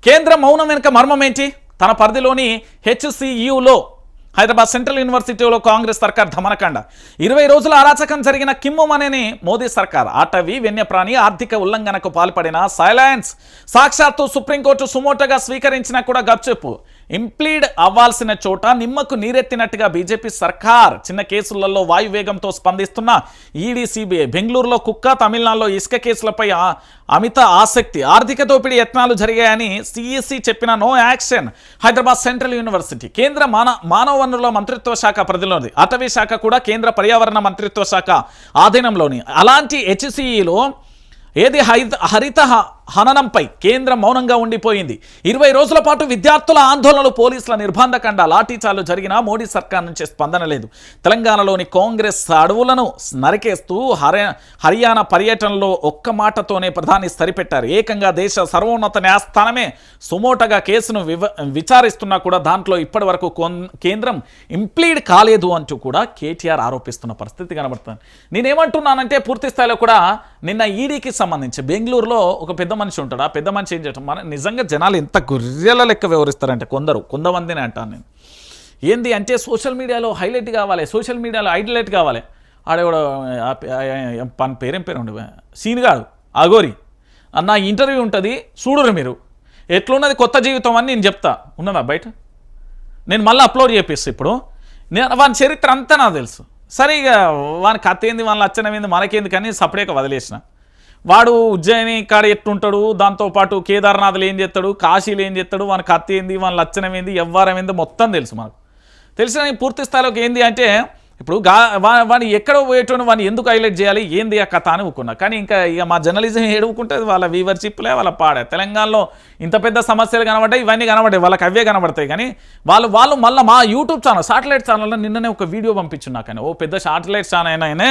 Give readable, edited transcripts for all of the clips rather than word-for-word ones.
కేంద్ర మౌనం వెనుక మర్మం ఏంటి? తన పరిధిలోని HCUలో హైదరాబాద్ సెంట్రల్ యూనివర్సిటీలో కాంగ్రెస్ సర్కార్ ధమనకాండ. 20 రోజుల అరాచకం జరిగిన కిమ్ముమనేని మోదీ సర్కార్ అటవీ వన్యప్రాణి ఆర్థిక ఉల్లంఘనకు పాల్పడిన సైలెన్స్. సాక్షాత్తు సుప్రీంకోర్టు సుమోటోగా స్వీకరించినా కూడా గప్చెప్పు. ఇంప్లీడ్ అవ్వాల్సిన చోట నిమ్మకు నీరెత్తినట్టుగా బీజేపీ సర్కార్. చిన్న కేసులలో వాయువేగంతో స్పందిస్తున్న ఈడీ, సిబిఐ. బెంగళూరులో కుక్క, తమిళనాడులో ఇసుక కేసులపై అమిత ఆసక్తి. ఆర్థిక దోపిడీ యత్నాలు జరిగాయని సిఈసి చెప్పిన no action. Hyderabad central university కేంద్ర మానవ వనరుల మంత్రిత్వ శాఖ పరిధిలోని. అటవీ శాఖ కూడా కేంద్ర పర్యావరణ మంత్రిత్వ శాఖ ఆధీనంలోని. అలాంటి HCEలో ఏది హరిత హననంపై కేంద్రం మౌనంగా ఉండిపోయింది. 20 రోజుల పాటు విద్యార్థుల ఆందోళనలు, పోలీసుల నిర్బంధకాండ, లాఠీచార్లు జరిగినా మోడీ సర్కార్ నుంచి స్పందన లేదు. తెలంగాణలోని కాంగ్రెస్ అడవులను నరికేస్తూ హర్యానా పర్యటనలో ఒక్క మాటతోనే ప్రధాని సరిపెట్టారు. ఏకంగా దేశ సర్వోన్నత న్యాయస్థానమే సుమోటగా కేసును విచారిస్తున్నా కూడా దాంట్లో ఇప్పటి వరకు కేంద్రం ఇంప్లీడ్ కాలేదు అంటూ కూడా కేటీఆర్ ఆరోపిస్తున్న పరిస్థితి కనబడుతుంది. నేనేమంటున్నానంటే పూర్తి స్థాయిలో కూడా నిన్న ఈడీకి సంబంధించి బెంగళూరులో ఒక పెద్ద మనిషి ఉంటాడు. ఆ పెద్ద మనిషి ఏం చేయటం, మన నిజంగా జనాలు ఎంత గొర్రెల లెక్క వ్యవహరిస్తారంటే కొంతమందిని అంటాను నేను. ఏంది అంటే సోషల్ మీడియాలో హైలైట్ కావాలి, సోషల్ మీడియాలో హైలైట్ కావాలి. ఆడేవాడు పేరేం పేరు ఉండే సీన్గాడు అగోరి అన్న ఇంటర్వ్యూ ఉంటుంది చూడరు మీరు. ఎట్లున్నది కొత్త జీవితం అని నేను చెప్తా. ఉన్నదా బయట? నేను మళ్ళీ అప్లోడ్ చేపిస్తాను. ఇప్పుడు నేను వాని చరిత్ర అంతా నాకు తెలుసు. సరే ఇక వాని కథ ఏంది, వాళ్ళ అచ్చనమేంది మనకేంది కానీ సపరేట్గా వదిలేసిన. వాడు ఉజ్జయిని కాడ ఎట్టుంటాడు, దాంతోపాటు కేదార్నాథ్లు ఏం చేస్తాడు, కాశీలు ఏం చేస్తాడు, వాని కథ ఏంది, వాళ్ళ లక్షణం ఏంది, ఎవ్వరం ఏంది మొత్తం తెలుసు మనకు. తెలిసిన పూర్తి స్థాయిలోకి ఏంది అంటే ఇప్పుడు వాడిని ఎక్కడో పోయేటోని వాడిని ఎందుకు హైలైట్ చేయాలి, ఏంది ఆ కథ అని ఊకున్నా. కానీ ఇక మా జర్నలిజం ఏడుకుంటుంది, వాళ్ళ వ్యూవర్షిప్లే వాళ్ళ పాడే. తెలంగాణలో ఇంత పెద్ద సమస్యలు కనబడ్డాయి, ఇవన్నీ కనబడ్డాయి, వాళ్ళకి అవే కనబడతాయి. కానీ వాళ్ళు మళ్ళీ మా యూట్యూబ్ ఛానల్ సాటిలైట్ ఛానల్లో నిన్ననే ఒక వీడియో పంపించున్నా. కానీ ఓ పెద్ద సాటిలైట్ ఛానల్ అయినా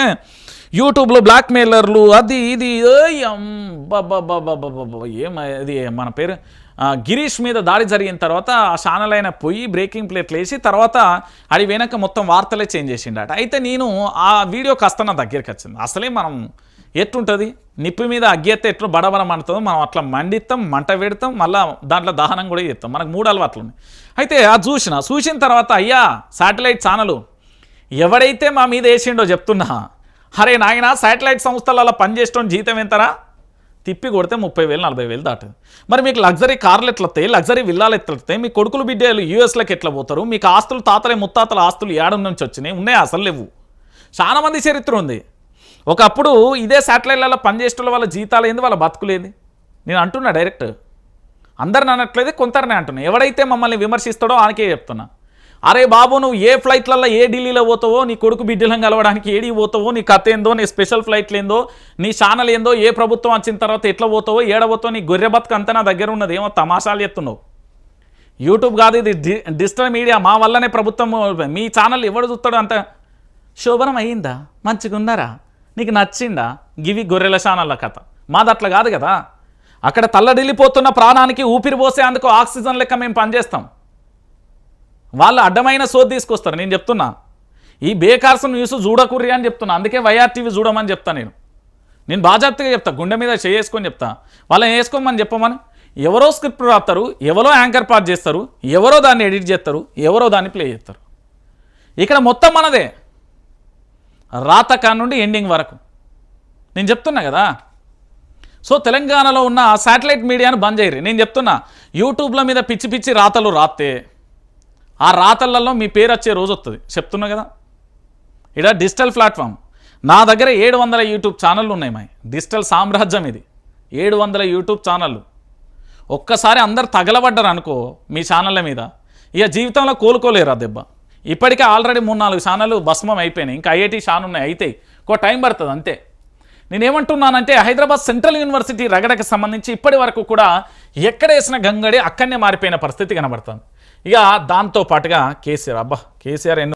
యూట్యూబ్లో బ్లాక్ మెయిలర్లు అది ఇది ఏం ఇది మన పేరు గిరీష్ మీద దాడి జరిగిన తర్వాత ఆ ఛానల్ అయినా పోయి బ్రేకింగ్ ప్లేట్లు వేసి తర్వాత అది వెనక మొత్తం వార్తలే చేంజ్ చేసిండట. అయితే నేను ఆ వీడియో కాస్త నా దగ్గరికి వచ్చింది. అసలే మనం ఎట్టుంటుంది, నిప్పు మీద అగ్గెత్తే ఎట్లు బడబడం అంటుందో మనం అట్లా మండిస్తాం, మంట పెడతాం, మళ్ళీ దాంట్లో దహనం కూడా చేస్తాం. మనకు 3 అలవాట్లు ఉన్నాయి. అయితే అది చూసిన తర్వాత అయ్యా శాటిలైట్ ఛానలు ఎవడైతే మా మీద వేసిండో చెప్తున్నా, అరే నాయన శాటిలైట్ సంస్థలలో పనిచేయడం జీతం ఎంతరా? తిప్పి కొడితే 30,000 40,000 దాటుతుంది. మరి మీకు లగ్జరీ కార్లు ఎట్లా వస్తాయి, లగ్జరీ విల్లాలు ఎట్లా వస్తాయి, మీ కొడుకులు బిడ్డలు యూఎస్లోకి ఎట్లా పోతారు, మీకు ఆస్తులు తాతలే ముత్తాతల ఆస్తులు ఏడం నుంచి వచ్చినాయి, ఉన్నాయి అసలు లేవు. చాలా మంది చరిత్ర ఉంది. ఒకప్పుడు ఇదే శాటిలైట్లలో పనిచేసేటోళ్ళ వాళ్ళ జీతాలు ఏంది, వాళ్ళ బతుకులేంది. నేను అంటున్నా డైరెక్ట్, అందరిని అనట్లేదు, కొందరినే అంటున్నా. ఎవడైతే మమ్మల్ని విమర్శిస్తాడో ఆయనకే చెప్తున్నా. అరే బాబు, నువ్వు ఏ ఫ్లైట్లలో ఏ ఢిల్లీలో పోతావో, నీ కొడుకు బిడ్డలను కలవడానికి ఏడికి పోతావో, నీ కథ ఏందో, నీ స్పెషల్ ఫ్లైట్లు ఏందో, నీ ఛానల్ ఏందో, ఏ ప్రభుత్వం వచ్చిన తర్వాత ఎట్లా పోతావో, ఏడబోతావో, నీ గొర్రె బతుకు అంతా నా దగ్గర ఉన్నది. ఏమో తమాషాలు చెప్తున్నావు. యూట్యూబ్ కాదు ఇది, డిజిటల్ మీడియా. మా వల్లనే ప్రభుత్వం. మీ ఛానల్ ఎవడు చూస్తాడో అంత శోభనం అయ్యిందా, మంచిగా ఉన్నారా, నీకు నచ్చిందా, గివి గొర్రెల ఛానళ్ళ కథ. మాది అట్లా కాదు కదా. అక్కడ తల్లడిల్లిపోతున్న ప్రాణానికి ఊపిరి పోసే అందుకు ఆక్సిజన్ లెక్క మేము పనిచేస్తాం. వాళ్ళు అడ్డమైన సోది తీసుకొస్తారు. నేను చెప్తున్నా, ఈ బేకార్స్ న్యూస్ చూడకుర్రి అని చెప్తున్నా. అందుకే వైఆర్టీవీ చూడమని చెప్తా. నేను బాజాప్తగా చెప్తా, గుండె మీద చేసుకొని చెప్తా. వాళ్ళని వేసుకోమని చెప్పమని. ఎవరో స్క్రిప్ట్ రాస్తారు, ఎవరో యాంకర్ పార్ట్ చేస్తారు, ఎవరో దాన్ని ఎడిట్ చేస్తారు, ఎవరో దాన్ని ప్లే చేస్తారు. ఇక్కడ మొత్తం మనదే, రాతకా నుండి ఎండింగ్ వరకు. నేను చెప్తున్నా కదా. సో తెలంగాణలో ఉన్న శాటిలైట్ మీడియాను బంద్ చేయరు. నేను చెప్తున్నా, యూట్యూబ్ల మీద పిచ్చి పిచ్చి రాతలు రాస్తే ఆ రాతలలో మీ పేరు వచ్చే రోజు వస్తుంది. చెప్తున్నా కదా. ఇక్కడ డిజిటల్ ప్లాట్ఫామ్. నా దగ్గర 700 యూట్యూబ్ ఛానళ్ళు ఉన్నాయి. మా డిజిటల్ సామ్రాజ్యం ఇది. 700 యూట్యూబ్ ఛానళ్ళు. ఒక్కసారి అందరు తగలబడ్డారు అనుకో మీ ఛానళ్ళ మీద, ఇక జీవితంలో కోలుకోలేరు ఆ దెబ్బ. ఇప్పటికే ఆల్రెడీ 3-4 ఛానళ్ళు భస్మం అయిపోయినాయి. ఇంకా ఐఐటీ ఛానల్ ఉన్నాయి, అయితాయి. ఒక టైం పడుతుంది అంతే. నేనేమంటున్నానంటే హైదరాబాద్ సెంట్రల్ యూనివర్సిటీ రగడకు సంబంధించి ఇప్పటి వరకు కూడా ఎక్కడ వేసిన గంగడి అక్కడనే మారిపోయిన పరిస్థితి కనబడుతుంది. ఇక దాంతో పాటుగా కేసీఆర్ కేసీఆర్